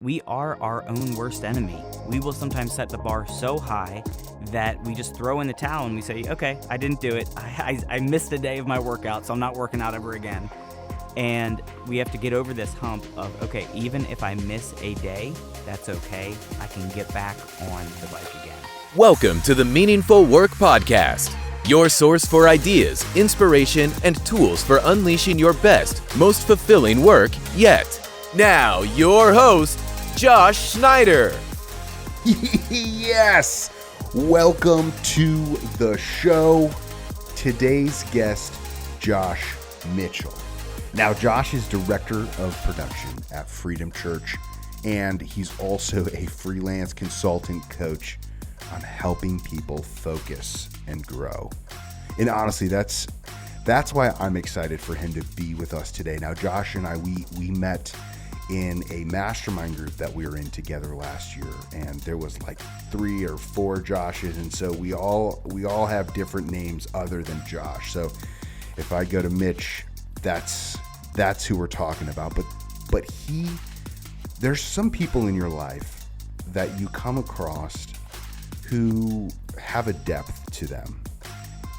we are our own worst enemy. We will sometimes set the bar so high that we just throw in the towel and we say, okay, I didn't do it. I missed a day of my workout, so I'm not working out ever again. And we have to get over this hump of, okay, even if I miss a day, that's okay. I can get back on the bike again. Welcome to the Meaningful Work Podcast, your source for ideas, inspiration, and tools for unleashing your best, most fulfilling work yet. Now, your host, Josh Schneider. Yes! Welcome to the show. Today's guest, Josh Mitchell. Now, Josh is director of production at Freedom Church, and he's also a freelance consultant coach on helping people focus and grow. And honestly, that's why I'm excited for him to be with us today. Now, Josh and I, we met in a mastermind group that we were in together last year, and there was like 3 or 4 Joshes, and so we all have different names other than Josh. So if I go to Mitch, that's who we're talking about. But there's some people in your life that you come across who have a depth to them,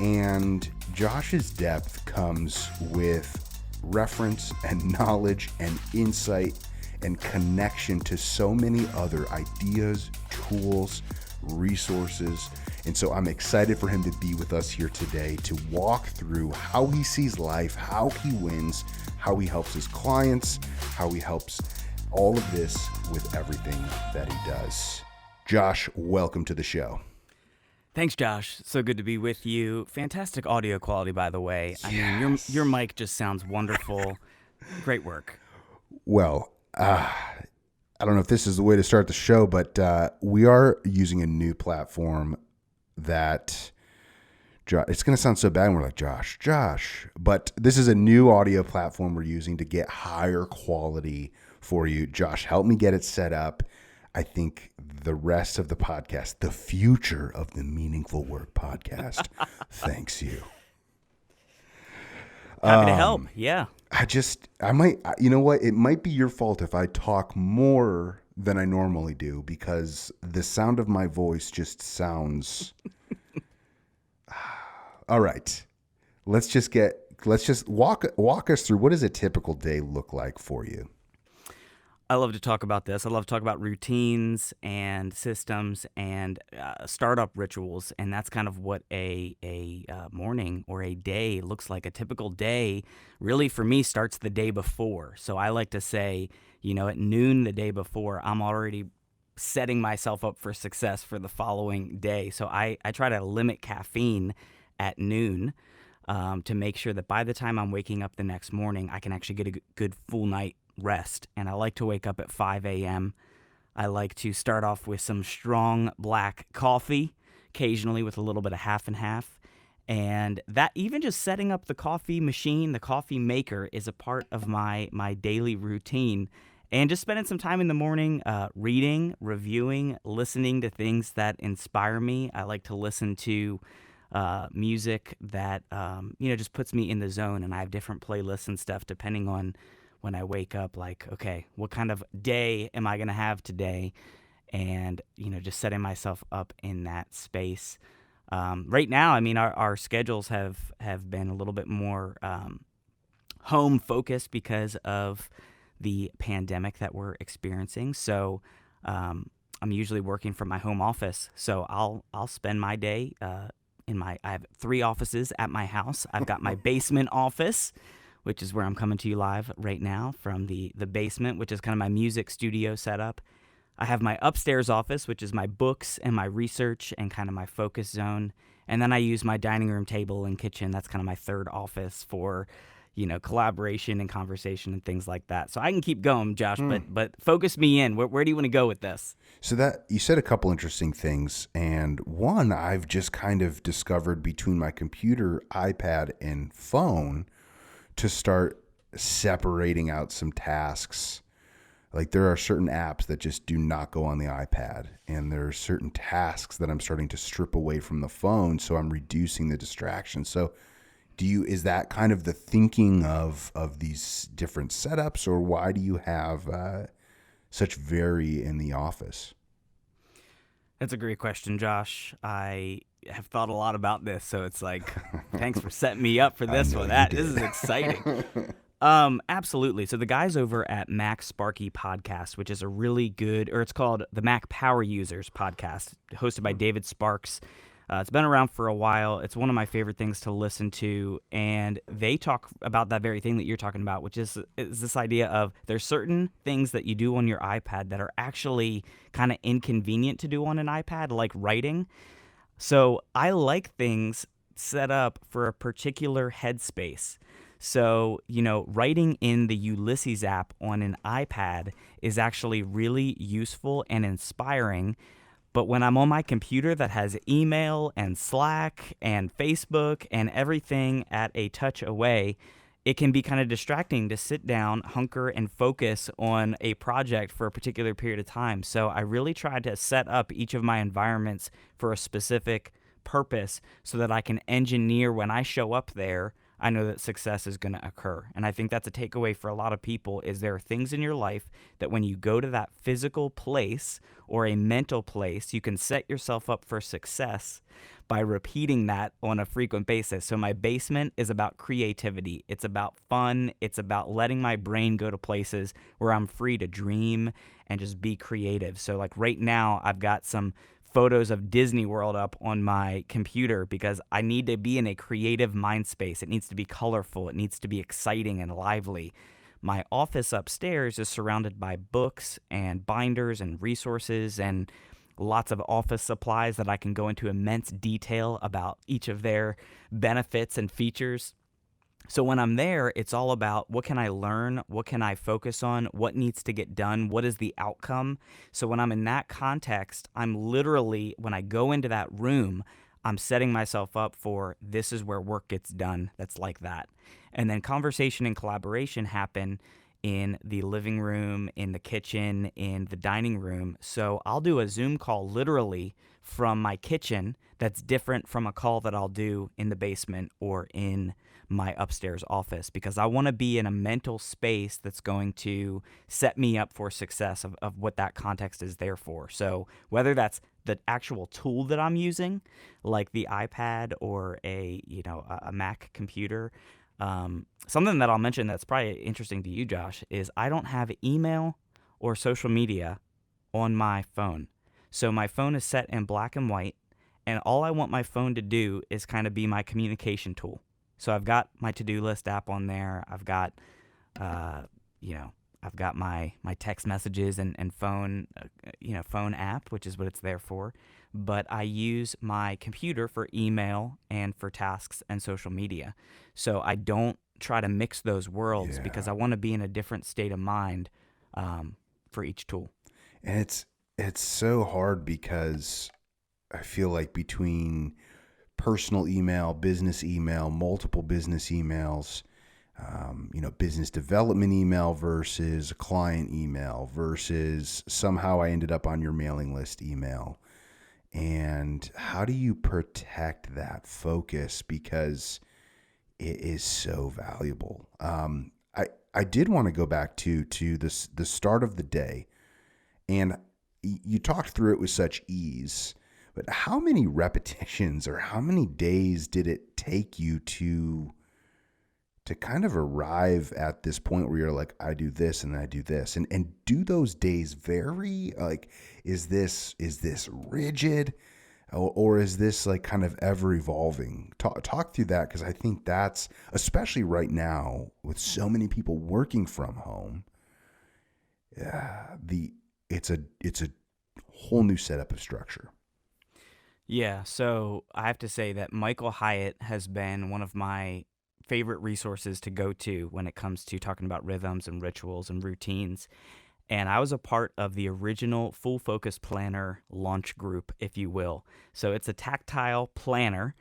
and Josh's depth comes with reference and knowledge and insight and connection to so many other ideas, tools, resources. And so I'm excited for him to be with us here today to walk through how he sees life, how he wins, how he helps his clients, how he helps all of this with everything that he does. Josh, welcome to the show. Thanks, Josh. So good to be with you. Fantastic audio quality, by the way. I mean, your mic just sounds wonderful. Great work. Well, I don't know if this is the way to start the show, but we are using a new platform that it's going to sound so bad when we're like, Josh. But this is a new audio platform we're using to get higher quality for you. Josh, help me get it set up. I think the rest of the podcast, the future of the Meaningful Work Podcast, thanks you. Happy to help. Yeah. I might, you know what? It might be your fault if I talk more than I normally do, because the sound of my voice just sounds. All right. Let's just walk us through. What does a typical day look like for you? I love to talk about this. I love to talk about routines and systems and startup rituals, and that's kind of what a morning or a day looks like. A typical day, really, for me, starts the day before. So I like to say, at noon the day before, I'm already setting myself up for success for the following day. So I try to limit caffeine at noon to make sure that by the time I'm waking up the next morning, I can actually get a good full night rest. And I like to wake up at 5 a.m. I like to start off with some strong black coffee, occasionally with a little bit of half and half. And that, even just setting up the coffee machine, the coffee maker, is a part of my daily routine. And just spending some time in the morning reading, reviewing, listening to things that inspire me. I like to listen to music that just puts me in the zone, and I have different playlists and stuff depending on when I wake up, like, okay, what kind of day am I going to have today? And, just setting myself up in that space. Right now, I mean, our schedules have been a little bit more home focused because of the pandemic that we're experiencing. So I'm usually working from my home office. So I'll spend my day I have 3 offices at my house. I've got my basement office, which is where I'm coming to you live right now from the basement, which is kind of my music studio setup. I have my upstairs office, which is my books and my research and kind of my focus zone. And then I use my dining room table and kitchen. That's kind of my third office for, collaboration and conversation and things like that. So I can keep going, Josh, but focus me in. Where do you want to go with this? So that you said a couple interesting things, and one I've just kind of discovered between my computer, iPad, and phone to start separating out some tasks. Like, there are certain apps that just do not go on the iPad, and there are certain tasks that I'm starting to strip away from the phone, so I'm reducing the distraction. So is that kind of the thinking of these different setups, or why do you have such vary in the office? That's a great question, Josh. I have thought a lot about this, so it's like, thanks for setting me up for I this know one. you This did. is exciting. Absolutely. So the guys over at Mac Sparky Podcast, which is a really good, or it's called the Mac Power Users Podcast, hosted by David Sparks. It's been around for a while. It's one of my favorite things to listen to, and they talk about that very thing that you're talking about, which is this idea of there's certain things that you do on your iPad that are actually kind of inconvenient to do on an iPad, like writing. So I like things set up for a particular headspace. So, writing in the Ulysses app on an iPad is actually really useful and inspiring. But when I'm on my computer that has email and Slack and Facebook and everything at a touch away, it can be kind of distracting to sit down, hunker, and focus on a project for a particular period of time. So I really try to set up each of my environments for a specific purpose so that I can engineer when I show up there. I know that success is going to occur. And I think that's a takeaway for a lot of people is there are things in your life that when you go to that physical place or a mental place, you can set yourself up for success by repeating that on a frequent basis. So my basement is about creativity. It's about fun. It's about letting my brain go to places where I'm free to dream and just be creative. So like right now, I've got some photos of Disney World up on my computer because I need to be in a creative mind space. It needs to be colorful. It needs to be exciting and lively. My office upstairs is surrounded by books and binders and resources and lots of office supplies that I can go into immense detail about each of their benefits and features. So when I'm there, it's all about what can I learn? What can I focus on? What needs to get done? What is the outcome? So when I'm in that context, I'm literally, when I go into that room, I'm setting myself up for this is where work gets done. That's like that. And then conversation and collaboration happen in the living room, in the kitchen, in the dining room. So I'll do a Zoom call literally from my kitchen that's different from a call that I'll do in the basement or in my upstairs office because I want to be in a mental space that's going to set me up for success of what that context is there for. So whether that's the actual tool that I'm using, like the iPad or a Mac computer, something that I'll mention that's probably interesting to you, Josh, is I don't have email or social media on my phone. So my phone is set in black and white, and all I want my phone to do is kind of be my communication tool. So I've got my to-do list app on there. I've got, I've got my text messages and phone, phone app, which is what it's there for. But I use my computer for email and for tasks and social media. So I don't try to mix those worlds because I want to be in a different state of mind for each tool. And it's so hard because I feel like between personal email, multiple business emails, business development email versus client email versus somehow I ended up on your mailing list email. And how do you protect that focus? Because it is so valuable. I did want to go back to the start of the day, and you talked through it with such ease. But how many repetitions or how many days did it take you to kind of arrive at this point where you're like, I do this and I do this? And do those days vary? Like, is this rigid or is this like kind of ever evolving? Talk through that, because I think that's, especially right now with so many people working from home, it's a whole new setup of structure. Yeah, so I have to say that Michael Hyatt has been one of my favorite resources to go to when it comes to talking about rhythms and rituals and routines. And I was a part of the original Full Focus Planner launch group, if you will. So it's a tactile planner.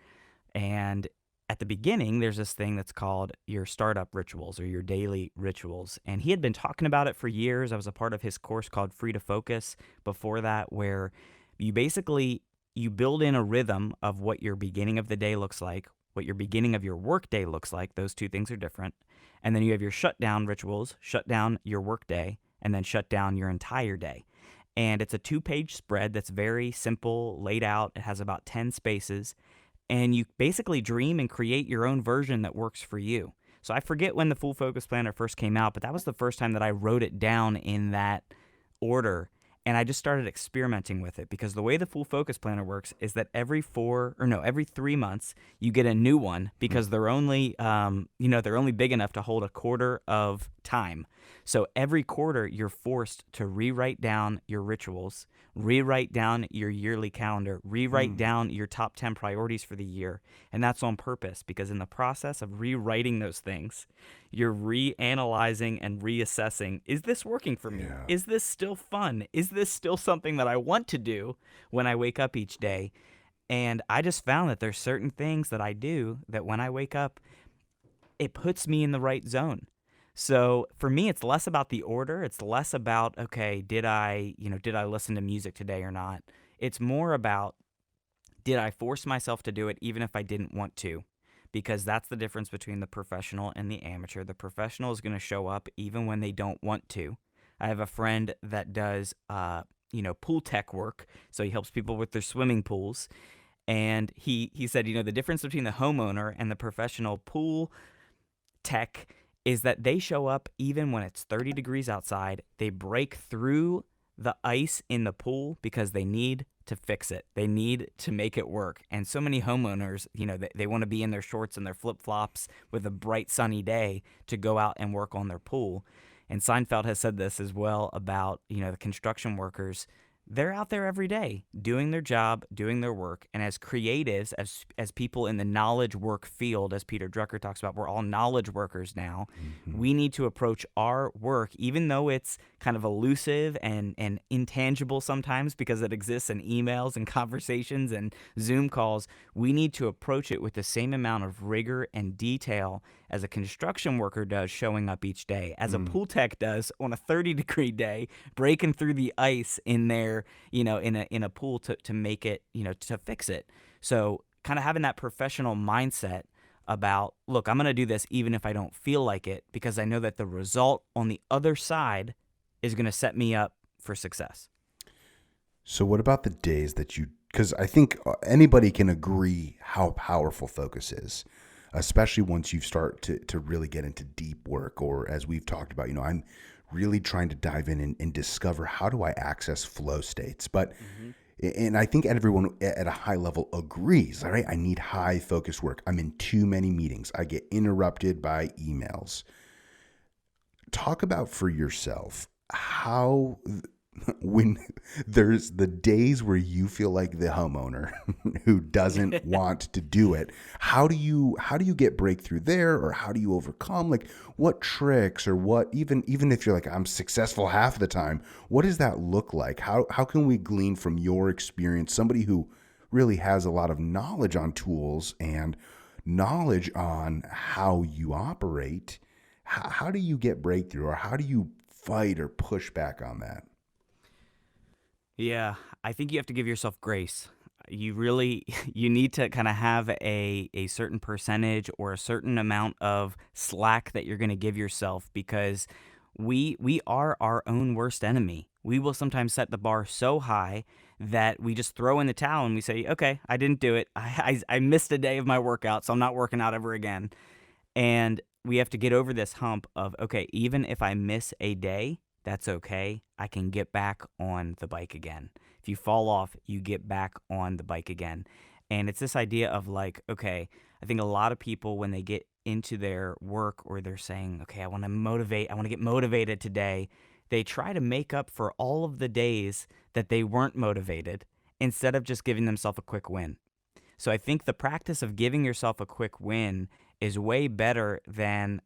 And at the beginning, there's this thing that's called your startup rituals or your daily rituals. And he had been talking about it for years. I was a part of his course called Free to Focus before that, where you basically you build in a rhythm of what your beginning of the day looks like, what your beginning of your work day looks like. Those two things are different. And then you have your shutdown rituals, shut down your work day, and then shut down your entire day. And it's a 2-page spread that's very simple, laid out. It has about 10 spaces, and you basically dream and create your own version that works for you. So I forget when the Full Focus Planner first came out, but that was the first time that I wrote it down in that order. And I just started experimenting with it, because the way the Full Focus Planner works is that every 3 months you get a new one, because they're only, they're only big enough to hold a quarter of time. So every quarter you're forced to rewrite down your rituals, rewrite down your yearly calendar, rewrite down your top 10 priorities for the year. And that's on purpose, because in the process of rewriting those things, you're reanalyzing and reassessing, is this working for me? Yeah. Is this still fun? Is this still something that I want to do when I wake up each day? And I just found that there's certain things that I do that when I wake up, it puts me in the right zone. So for me, it's less about the order. It's less about, okay, did I listen to music today or not? It's more about, did I force myself to do it even if I didn't want to? Because that's the difference between the professional and the amateur. The professional is going to show up even when they don't want to. I have a friend that does, pool tech work. So he helps people with their swimming pools. And he said, the difference between the homeowner and the professional pool tech is that they show up even when it's 30 degrees outside. They break through the ice in the pool because they need to fix it. They need to make it work. And so many homeowners, they want to be in their shorts and their flip-flops with a bright sunny day to go out and work on their pool. And Seinfeld has said this as well about, the construction workers. They're out there every day doing their job, doing their work. And as creatives, as people in the knowledge work field, as Peter Drucker talks about, we're all knowledge workers now. We need to approach our work, even though it's kind of elusive and intangible sometimes because it exists in emails and conversations and Zoom calls. We need to approach it with the same amount of rigor and detail as a construction worker does showing up each day, as a pool tech does on a 30-degree day, breaking through the ice in their, in a pool to make it, to fix it. So kind of having that professional mindset about, look, I'm going to do this even if I don't feel like it, because I know that the result on the other side is going to set me up for success. So what about the days that because I think anybody can agree how powerful focus is, especially once you start to really get into deep work, or as we've talked about, I'm really trying to dive in and discover, how do I access flow states? But and I think everyone at a high level agrees, all right, I need high focused work. I'm in too many meetings. I get interrupted by emails. Talk about for yourself how, when there's the days where you feel like the homeowner who doesn't want to do it, how do you get breakthrough there, or how do you overcome? Like, what tricks, or what, even if you're like, I'm successful half the time, what does that look like? How can we glean from your experience, somebody who really has a lot of knowledge on tools and knowledge on how you operate? How do you get breakthrough, or how do you fight or push back on that? Yeah, I think you have to give yourself grace. You need to kind of have a certain percentage or a certain amount of slack that you're going to give yourself, because we are our own worst enemy. We will sometimes set the bar so high that we just throw in the towel and we say, okay, I didn't do it. I missed a day of my workout, so I'm not working out ever again. And we have to get over this hump of, okay, even if I miss a day, that's okay. I can get back on the bike again. If you fall off, you get back on the bike again. And it's this idea of like, okay, I think a lot of people, when they get into their work, or they're saying, okay, I want to get motivated today, they try to make up for all of the days that they weren't motivated instead of just giving themselves a quick win. So I think the practice of giving yourself a quick win is way better than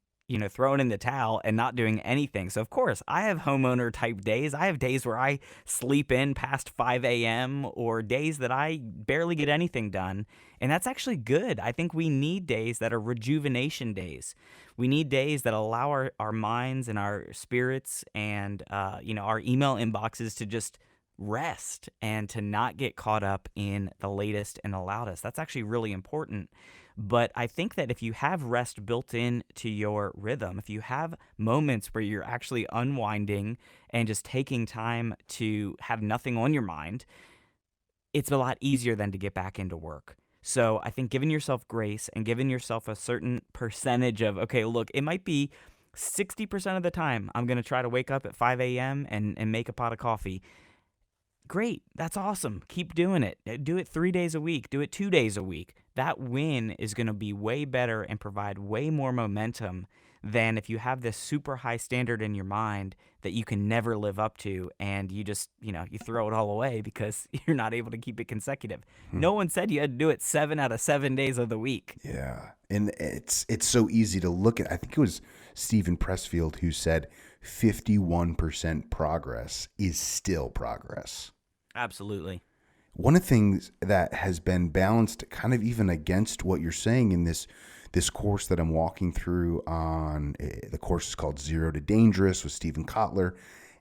throwing in the towel and not doing anything. So of course, I have homeowner type days. I have days where I sleep in past 5 a.m. or days that I barely get anything done. And that's actually good. I think we need days that are rejuvenation days. We need days that allow our minds and our spirits and, our email inboxes to just rest and to not get caught up in the latest and the loudest. That's actually really important. But I think that if you have rest built into your rhythm, if you have moments where you're actually unwinding and just taking time to have nothing on your mind, it's a lot easier than to get back into work. So I think giving yourself grace and giving yourself a certain percentage of, okay, look, it might be 60% of the time I'm going to try to wake up at 5 a.m. and make a pot of coffee. Great. That's awesome. Keep doing it. Do it 3 days a week. Do it 2 days a week. That win is going to be way better and provide way more momentum than if you have this super high standard in your mind that you can never live up to, and you just, you throw it all away because you're not able to keep it consecutive. No one said you had to do it 7 out of 7 days of the week. Yeah. And it's so easy to look at. I think it was Stephen Pressfield who said 51% progress is still progress. Absolutely. One of the things that has been balanced kind of even against what you're saying in this course that I'm walking through on, the course is called Zero to Dangerous with Stephen Kotler.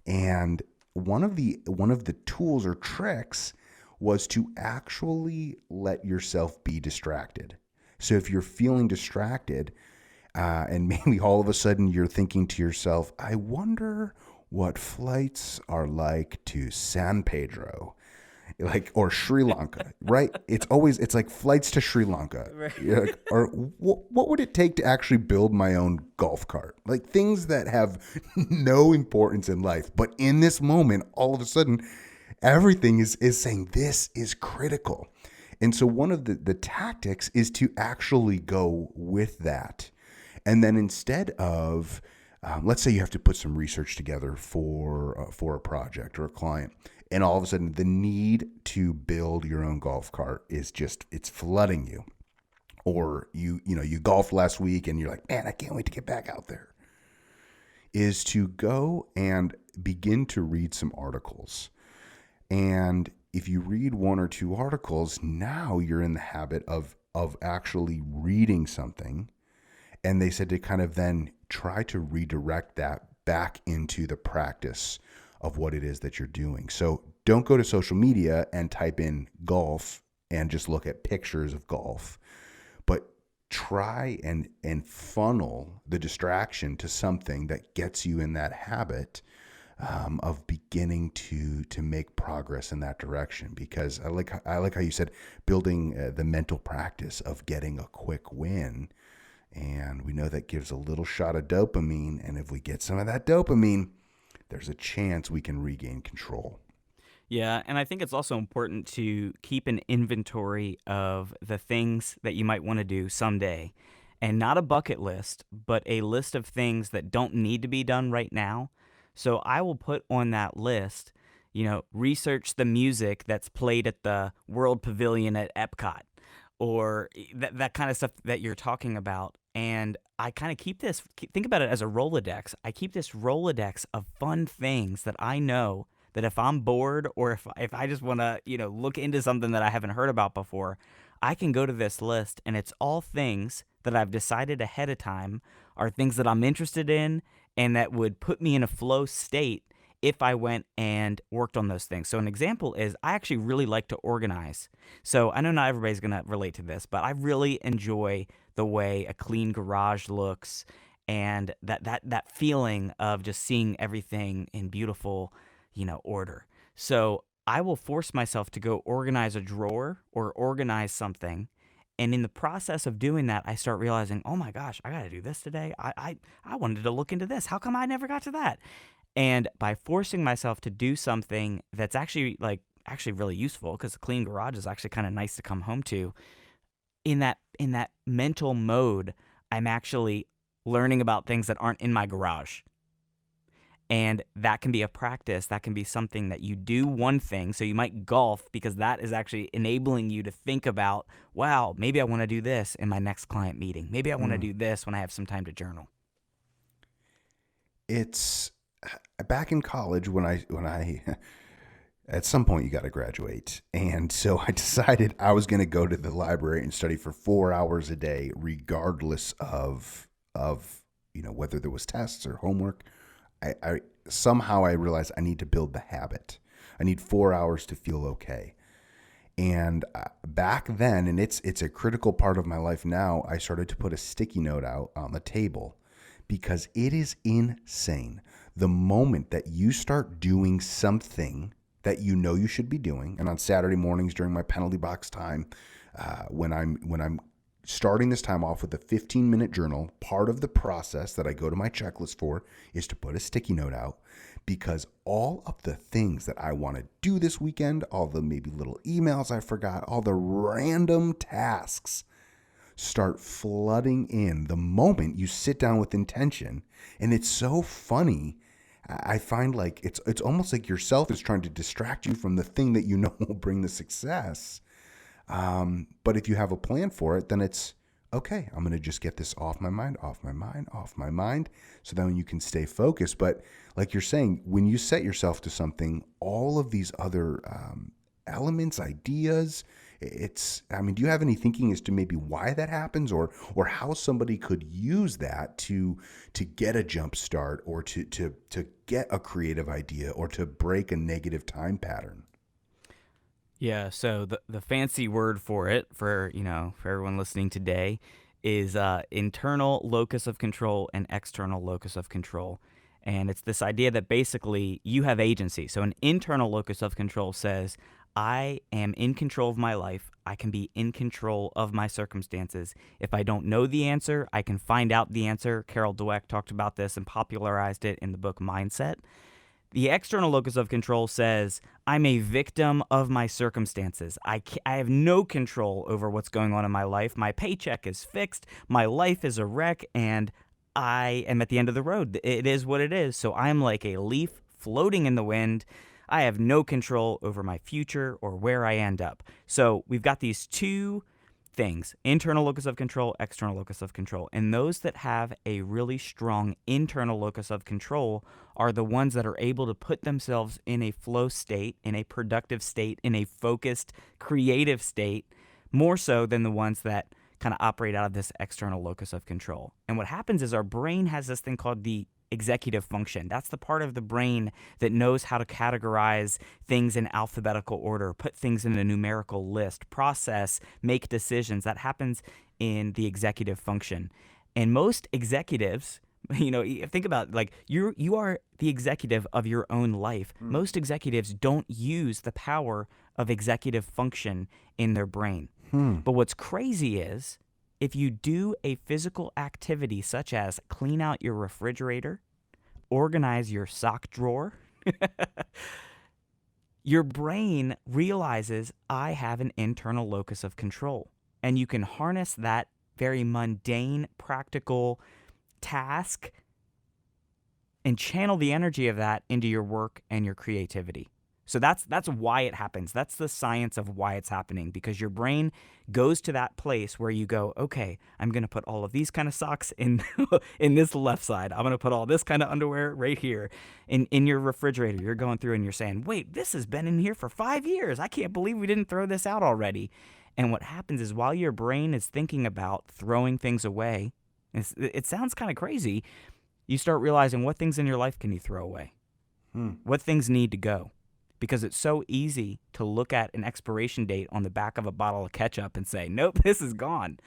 And one of the tools or tricks was to actually let yourself be distracted. So if you're feeling distracted, and maybe all of a sudden you're thinking to yourself, I wonder what flights are like to San Pedro, or Sri Lanka, right? It's like flights to Sri Lanka. Right. You're like, or what would it take to actually build my own golf cart? Like things that have no importance in life. But in this moment, all of a sudden, everything is saying this is critical. And so one of the tactics is to actually go with that. And then instead of, let's say you have to put some research together for a project or a client, and all of a sudden the need to build your own golf cart is just, it's flooding you. Or you golfed last week and you're like, man, I can't wait to get back out there. Is to go and begin to read some articles. And if you read one or two articles, now you're in the habit of actually reading something. And they said to kind of then try to redirect that back into the practice of what it is that you're doing. So don't go to social media and type in golf and just look at pictures of golf, but try and funnel the distraction to something that gets you in that habit of beginning to make progress in that direction. Because I like how you said building the mental practice of getting a quick win. And we know that gives a little shot of dopamine. And if we get some of that dopamine, there's a chance we can regain control. Yeah, and I think it's also important to keep an inventory of the things that you might want to do someday. And not a bucket list, but a list of things that don't need to be done right now. So I will put on that list, research the music that's played at the World Pavilion at Epcot, or that kind of stuff that you're talking about. And I kind of think about it as a Rolodex. I keep this Rolodex of fun things that I know that if I'm bored or if I just want to, look into something that I haven't heard about before, I can go to this list, and it's all things that I've decided ahead of time are things that I'm interested in and that would put me in a flow state if I went and worked on those things. So an example is I actually really like to organize. So I know not everybody's going to relate to this, but I really enjoy the way a clean garage looks and that feeling of just seeing everything in beautiful, order. So I will force myself to go organize a drawer or organize something. And in the process of doing that, I start realizing, oh my gosh, I got to do this today. I wanted to look into this. How come I never got to that? And by forcing myself to do something that's actually really useful, because the clean garage is actually kind of nice to come home to, in that mental mode, I'm actually learning about things that aren't in my garage. And that can be a practice. That can be something that you do one thing. So you might golf because that is actually enabling you to think about, wow, maybe I want to do this in my next client meeting. Maybe I want to do this when I have some time to journal. It's back in college when I at some point you got to graduate. And so I decided I was going to go to the library and study for 4 hours a day, regardless of whether there was tests or homework. I somehow I realized I need to build the habit. I need 4 hours to feel okay. And back then, and it's a critical part of my life now, I started to put a sticky note out on the table because it is insane. The moment that you start doing something that you know you should be doing, and on Saturday mornings during my penalty box time, when I'm starting this time off with a 15-minute journal, part of the process that I go to my checklist for is to put a sticky note out, because all of the things that I want to do this weekend, all the maybe little emails I forgot, all the random tasks start flooding in the moment you sit down with intention. And it's so funny. I find like it's almost like yourself is trying to distract you from the thing that you know will bring the success. But if you have a plan for it, then it's okay. I'm going to just get this off my mind. So then you can stay focused. But like you're saying, when you set yourself to something, all of these other elements, ideas, do you have any thinking as to maybe why that happens, or how somebody could use that to get a jump start, or to get a creative idea, or to break a negative time pattern? Yeah, so the fancy word for it, for everyone listening today, is internal locus of control and external locus of control. And it's this idea that basically you have agency. So an internal locus of control says, I am in control of my life. I can be in control of my circumstances. If I don't know the answer, I can find out the answer. Carol Dweck talked about this and popularized it in the book Mindset. The external locus of control says, I'm a victim of my circumstances. I have no control over what's going on in my life. My paycheck is fixed. My life is a wreck, and I am at the end of the road. It is what it is. So I'm like a leaf floating in the wind. I have no control over my future or where I end up. So we've got these two things: internal locus of control, external locus of control. And those that have a really strong internal locus of control are the ones that are able to put themselves in a flow state, in a productive state, in a focused, creative state, more so than the ones that kind of operate out of this external locus of control. And what happens is our brain has this thing called the executive function. That's the part of the brain that knows how to categorize things in alphabetical order, put things in a numerical list, process, make decisions. That happens in the executive function. And most executives, think about, like, you are the executive of your own life. Most executives don't use the power of executive function in their brain. But what's crazy is, if you do a physical activity such as clean out your refrigerator, organize your sock drawer, your brain realizes, I have an internal locus of control. And you can harness that very mundane, practical task and channel the energy of that into your work and your creativity. So that's why it happens. That's the science of why it's happening, because your brain goes to that place where you go, okay, I'm going to put all of these kind of socks in in this left side. I'm going to put all this kind of underwear right here. In your refrigerator, you're going through and you're saying, wait, this has been in here for 5 years. I can't believe we didn't throw this out already. And what happens is, while your brain is thinking about throwing things away, it sounds kind of crazy, you start realizing, what things in your life can you throw away? What things need to go? Because it's so easy to look at an expiration date on the back of a bottle of ketchup and say, nope, this is gone.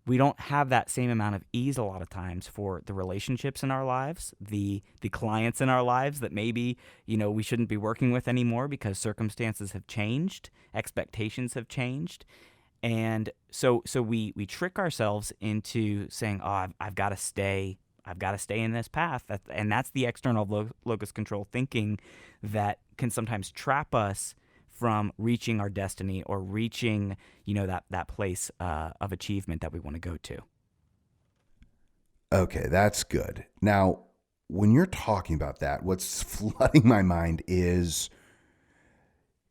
We don't have that same amount of ease a lot of times for the relationships in our lives, the clients in our lives that maybe, we shouldn't be working with anymore because circumstances have changed, expectations have changed. And so we trick ourselves into saying, oh, I've got to stay in this path. And that's the external locus control thinking that can sometimes trap us from reaching our destiny, or reaching, that place of achievement that we want to go to. Okay, that's good. Now, when you're talking about that, what's flooding my mind is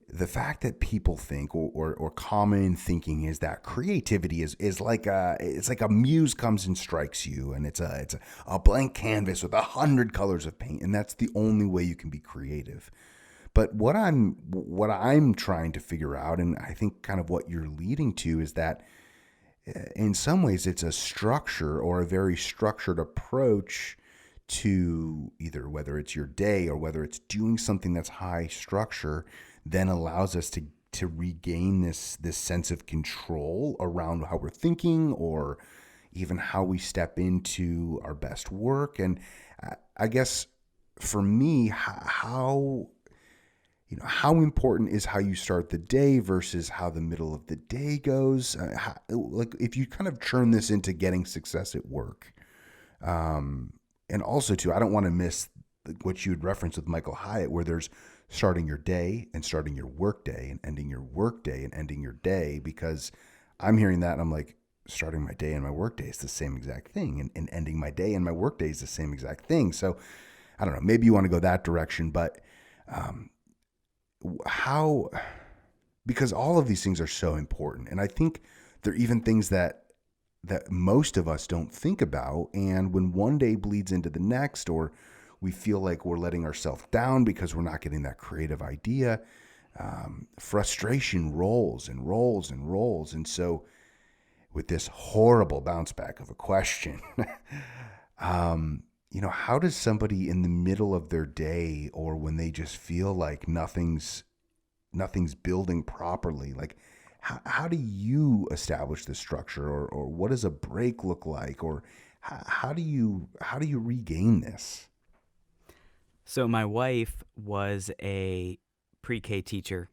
the fact that people think, or common thinking is, that creativity is like it's like a muse comes and strikes you, and it's a blank canvas with 100 colors of paint, and that's the only way you can be creative. But what I'm trying to figure out, and I think kind of what you're leading to, is that in some ways it's a structure, or a very structured approach to either whether it's your day or whether it's doing something that's high structure, then allows us to to regain this sense of control around how we're thinking, or even how we step into our best work. And I guess for me, how important is how you start the day versus how the middle of the day goes? Like if you kind of turn this into getting success at work, and also too, I don't want to miss what you had referenced with Michael Hyatt, where there's starting your day and starting your work day and ending your work day and ending your day, because I'm hearing that and I'm like, starting my day and my work day is the same exact thing, and ending my day and my work day is the same exact thing. So I don't know, maybe you want to go that direction, but how, because all of these things are so important. And I think they're even things that most of us don't think about. And when one day bleeds into the next, or we feel like we're letting ourselves down because we're not getting that creative idea, frustration rolls and rolls and rolls. And so with this horrible bounce back of a question, how does somebody in the middle of their day, or when they just feel like nothing's building properly, like how do you establish the structure, or what does a break look like, or how do you regain this? So my wife was a pre-K teacher.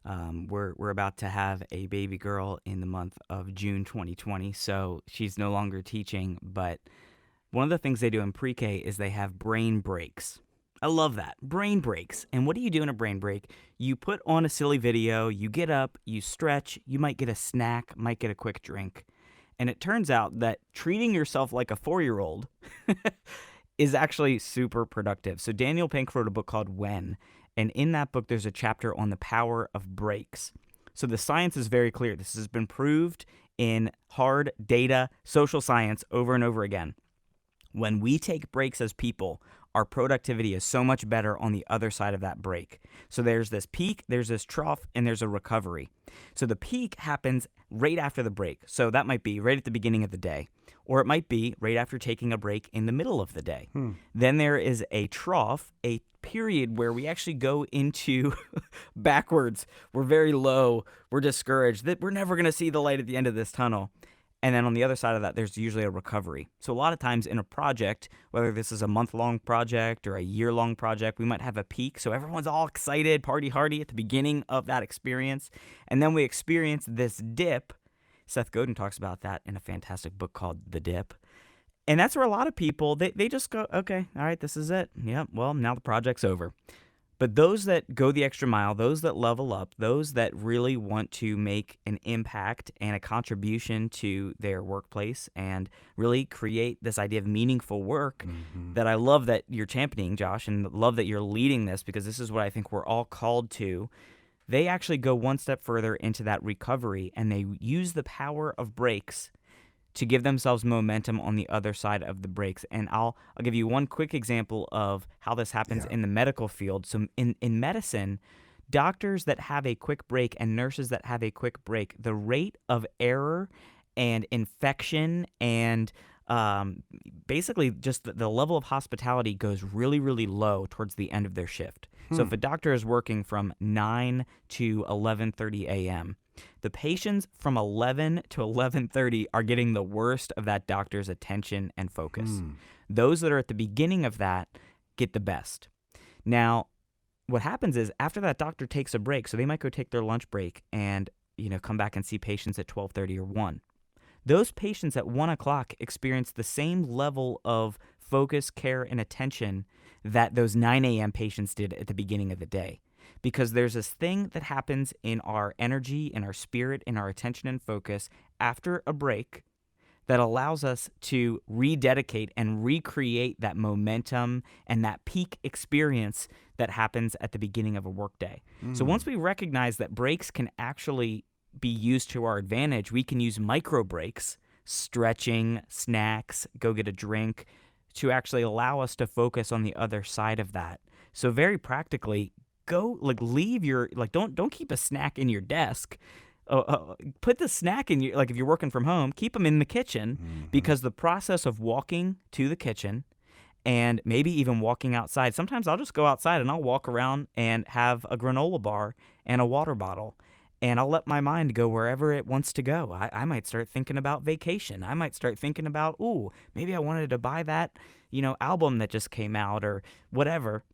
We're about to have a baby girl in the month of June 2020, so she's no longer teaching. But one of the things they do in pre-K is they have brain breaks. I love that. Brain breaks. And what do you do in a brain break? You put on a silly video, you get up, you stretch, you might get a snack, might get a quick drink. And it turns out that treating yourself like a 4-year-old is actually super productive. So Daniel Pink wrote a book called When, and in that book there's a chapter on the power of breaks. So the science is very clear. This has been proved in hard data, social science over and over again. When we take breaks as people, our productivity is so much better on the other side of that break. So there's this peak, there's this trough, and there's a recovery. So the peak happens right after the break. So that might be right at the beginning of the day, or it might be right after taking a break in the middle of the day. Then there is a trough, a period where we actually go into backwards. We're very low. We're discouraged that we're never going to see the light at the end of this tunnel. And then on the other side of that, there's usually a recovery. So a lot of times in a project, whether this is a month-long project or a year-long project, we might have a peak. So everyone's all excited, party hardy at the beginning of that experience. And then we experience this dip. Seth Godin talks about that in a fantastic book called The Dip. And that's where a lot of people, they just go, okay, all right, this is it. Yep, well, now the project's over. But those that go the extra mile, those that level up, those that really want to make an impact and a contribution to their workplace and really create this idea of meaningful work that I love that you're championing, Josh, and love that you're leading this, because this is what I think we're all called to. They actually go one step further into that recovery, and they use the power of breaks to give themselves momentum on the other side of the breaks. And I'll give you one quick example of how this happens in the medical field. So in medicine, doctors that have a quick break and nurses that have a quick break, the rate of error and infection and basically just the level of hospitality goes really, really low towards the end of their shift. So if a doctor is working from 9 to 11:30 a.m., the patients from 11 to 11:30 are getting the worst of that doctor's attention and focus. Those that are at the beginning of that get the best. Now, what happens is after that doctor takes a break, so they might go take their lunch break and come back and see patients at 12:30 or 1. Those patients at 1 o'clock experience the same level of focus, care, and attention that those 9 a.m. patients did at the beginning of the day. Because there's this thing that happens in our energy, in our spirit, in our attention and focus after a break that allows us to rededicate and recreate that momentum and that peak experience that happens at the beginning of a workday. So once we recognize that breaks can actually be used to our advantage, we can use micro breaks, stretching, snacks, go get a drink, to actually allow us to focus on the other side of that. So very practically, go leave your don't keep a snack in your desk. Put the snack in your, if you're working from home, keep them in the kitchen, because the process of walking to the kitchen and maybe even walking outside. Sometimes I'll just go outside and I'll walk around and have a granola bar and a water bottle. and I'll let my mind go wherever it wants to go. I might start thinking about vacation. I might start thinking about, ooh, maybe I wanted to buy that, album that just came out or whatever.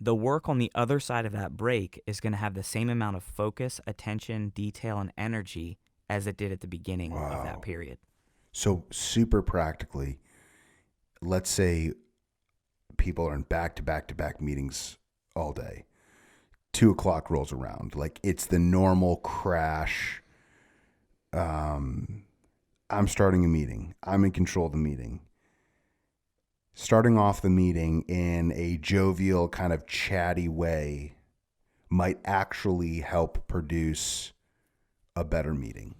The work on the other side of that break is going to have the same amount of focus, attention, detail, and energy as it did at the beginning of that period. So super practically, let's say people are in back-to-back-to-back meetings all day. 2:00 rolls around. Like it's the normal crash. I'm starting a meeting. I'm in control of the meeting. Starting off the meeting in a jovial, kind of chatty way might actually help produce a better meeting.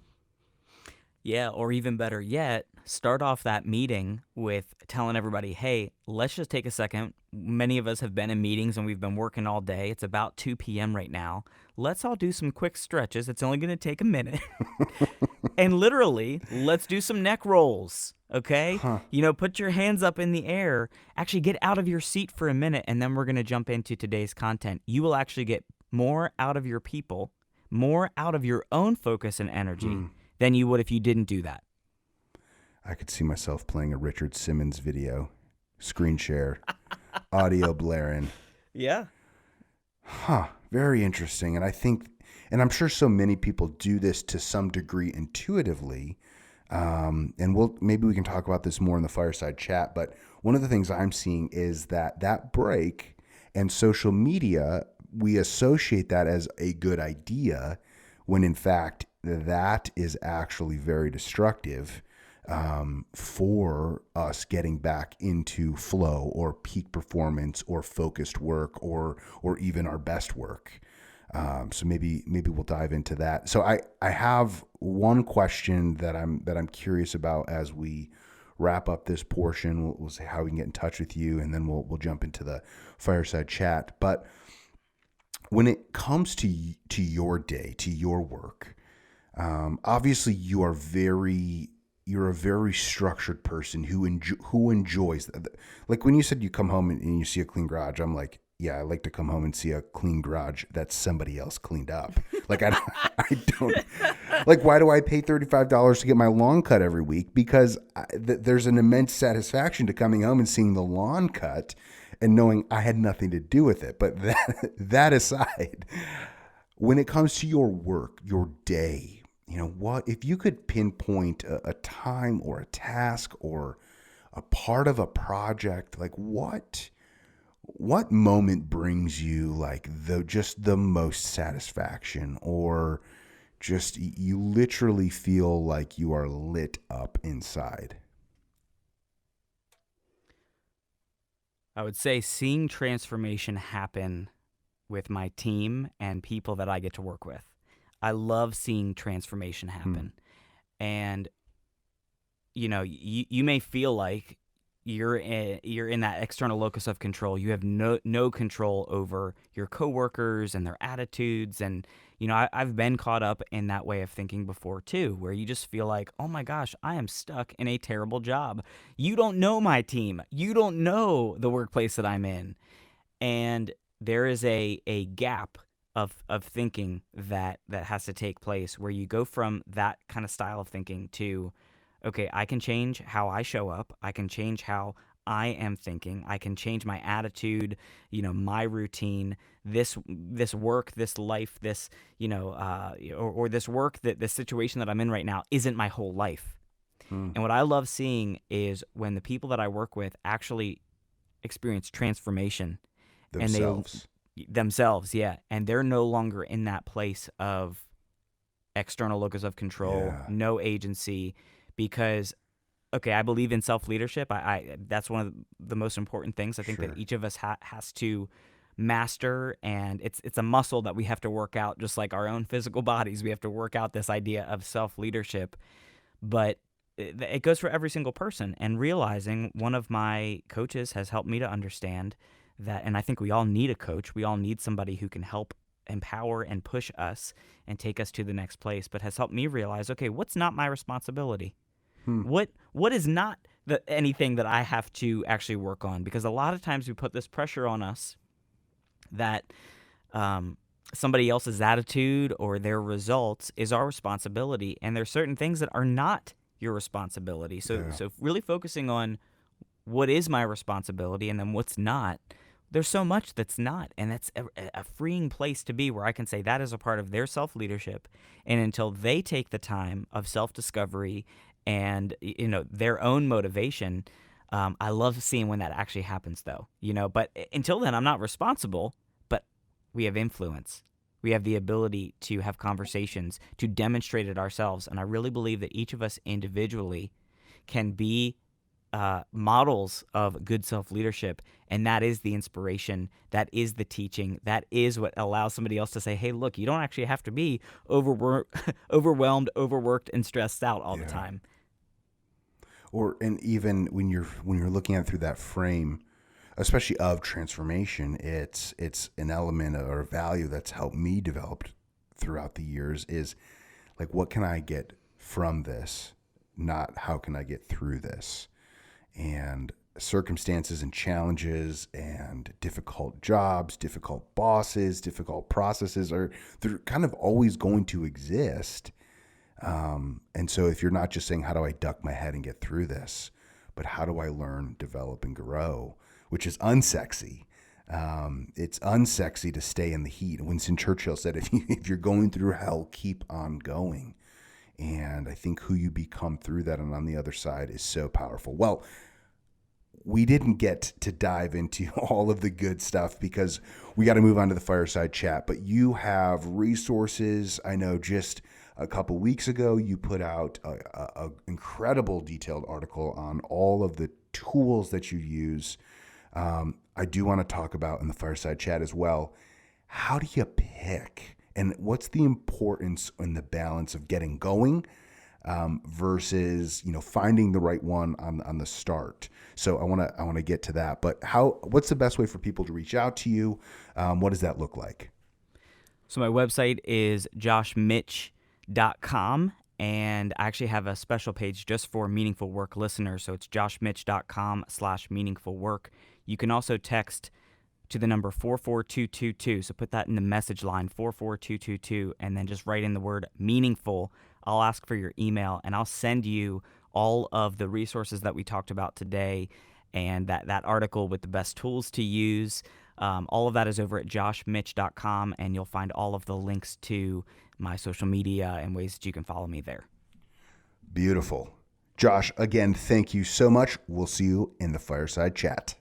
Yeah, or even better yet, start off that meeting with telling everybody, hey, let's just take a second. Many of us have been in meetings and we've been working all day. It's about 2 p.m. right now. Let's all do some quick stretches. It's only going to take a minute. And literally, let's do some neck rolls, okay? Put your hands up in the air. Actually, get out of your seat for a minute, and then we're going to jump into today's content. You will actually get more out of your people, more out of your own focus and energy than you would if you didn't do that. I could see myself playing a Richard Simmons video, screen share, audio blaring. Yeah. Very interesting. And I think, and I'm sure so many people do this to some degree intuitively. And maybe we can talk about this more in the fireside chat. But one of the things I'm seeing is that break and social media, we associate that as a good idea when in fact that is actually very destructive for us getting back into flow or peak performance or focused work or even our best work. So maybe we'll dive into that. So I have one question that I'm curious about as we wrap up this portion. We'll say how we can get in touch with you, and then we'll jump into the fireside chat. But when it comes to your day, to your work, obviously you're a very structured person who enjoys that. Like when you said you come home and you see a clean garage, I'm like, yeah, I like to come home and see a clean garage that somebody else cleaned up. Like I don't like, why do I pay $35 to get my lawn cut every week? Because there's an immense satisfaction to coming home and seeing the lawn cut and knowing I had nothing to do with it. But that aside, when it comes to your work, your day, what if you could pinpoint a time or a task or a part of a project, like what moment brings you like just the most satisfaction, or just you literally feel like you are lit up inside? I would say seeing transformation happen with my team and people that I get to work with. I love seeing transformation happen. And, you may feel like you're in that external locus of control. You have no control over your coworkers and their attitudes. And, I've been caught up in that way of thinking before too, where you just feel like, oh my gosh, I am stuck in a terrible job. You don't know my team. You don't know the workplace that I'm in. And there is a gap of thinking that has to take place, where you go from that kind of style of thinking to, okay, I can change how I show up. I can change how I am thinking. I can change my attitude, my routine, this work, this life, this, or this work, that this situation that I'm in right now isn't my whole life. And what I love seeing is when the people that I work with actually experience transformation. Themselves, yeah. And they're no longer in that place of external locus of control, no agency, because, okay, I believe in self-leadership. That's one of the most important things I think that each of us has to master, and it's a muscle that we have to work out, just like our own physical bodies. We have to work out this idea of self-leadership, but it goes for every single person. And realizing, one of my coaches has helped me to understand that, and I think we all need a coach. We all need somebody who can help empower and push us and take us to the next place, but has helped me realize, okay, what's not my responsibility? What is not anything that I have to actually work on? Because a lot of times we put this pressure on us that somebody else's attitude or their results is our responsibility, and there's certain things that are not your responsibility. So Yeah. so really focusing on what is my responsibility and then what's not. There's so much that's not, and that's a freeing place to be, where I can say that is a part of their self-leadership. And until they take the time of self-discovery and their own motivation, I love seeing when that actually happens, though. But until then, I'm not responsible. But we have influence. We have the ability to have conversations, to demonstrate it ourselves, and I really believe that each of us individually can be models of good self-leadership, and that is the inspiration, that is the teaching, that is what allows somebody else to say, hey, look, you don't actually have to be overwhelmed, overworked, and stressed out all the Yeah. time. And even when you're looking at it through that frame, especially of transformation, it's an element or a value that's helped me develop throughout the years is like, what can I get from this? Not how can I get through this? And circumstances and challenges and difficult jobs, difficult bosses, difficult processes they're kind of always going to exist. And so if you're not just saying, how do I duck my head and get through this, but how do I learn, develop, and grow, which is unsexy. It's unsexy to stay in the heat. Winston Churchill said, if you're going through hell, keep on going. And I think who you become through that and on the other side is so powerful. Well, we didn't get to dive into all of the good stuff because we got to move on to the fireside chat, but you have resources. I know just a couple weeks ago, you put out a incredible detailed article on all of the tools that you use. I do want to talk about in the fireside chat as well, how do you pick and what's the importance and the balance of getting going versus finding the right one on the start. So I want to get to that. But what's the best way for people to reach out to you? What does that look like? So my website is joshmitch.com, and I actually have a special page just for Meaningful Work listeners. So it's joshmitch.com/meaningfulwork. You can also text to the number 44222. So put that in the message line, 44222, and then just write in the word meaningful. I'll ask for your email, and I'll send you all of the resources that we talked about today and that article with the best tools to use. All of that is over at joshmitch.com, and you'll find all of the links to my social media and ways that you can follow me there. Beautiful. Josh, again, thank you so much. We'll see you in the fireside chat.